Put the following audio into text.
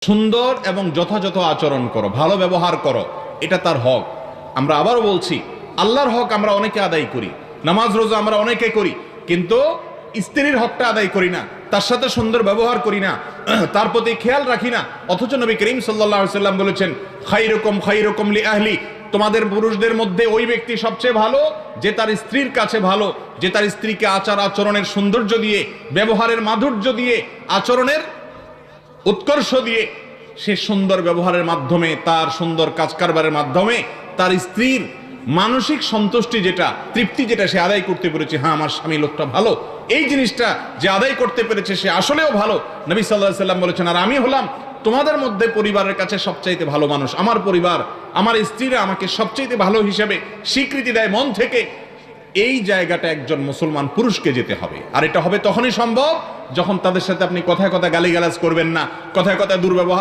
সুন্দর এবং যথাযথ আচরণ করো, ভালো ব্যবহার করো, এটা তার হক। আমরা আবারও বলছি, আল্লাহর হক আমরা অনেকে আদায় করি, নামাজ রোজা আমরা অনেকে করি, কিন্তু স্ত্রীর হকটা আদায় করি না, তার সাথে সুন্দর ব্যবহার করি না, তার প্রতি খেয়াল রাখি না। অথচ নবী করিম সাল্লাল্লাহু আলাইহি ওয়াসাল্লাম বলেছেন, খায়রুকুম লি আহলি, তোমাদের পুরুষদের মধ্যে ওই ব্যক্তি সবচেয়ে ভালো যে তার স্ত্রীর কাছে ভালো, যে তার স্ত্রীকে আচার আচরণের সৌন্দর্য দিয়ে, ব্যবহারের মাধুর্য দিয়ে, আচরণের উৎকর্ষ দিয়ে, সে সুন্দর ব্যবহারের মাধ্যমে, তার সুন্দর কাজ কারবারের মাধ্যমে তার স্ত্রীর মানসিক সন্তুষ্টি যেটা, তৃপ্তি যেটা সে আদায় করতে পেরেছে, হ্যাঁ আমার স্বামী লোকটা ভালো, এই জিনিসটা যে আদায় করতে পেরেছে সে আসলেও ভালো। নবী সাল্লাল্লাহু আলাইহি ওয়াসাল্লাম বলেছেন, আর আমি হলাম তোমাদের মধ্যে পরিবারের কাছে সবচাইতে ভালো মানুষ। আমার পরিবার, আমার স্ত্রীরা আমাকে সবচাইতে ভালো হিসেবে স্বীকৃতি দেয় মন থেকে। এই জায়গাটা একজন মুসলমান পুরুষকে যেতে হবে। আর এটা হবে তখনই সম্ভব যখন তাদের সাথে আপনি কথায় কথায় গালিগালাজ করবেন না, কথায় কথায় দুর্ব্যবহার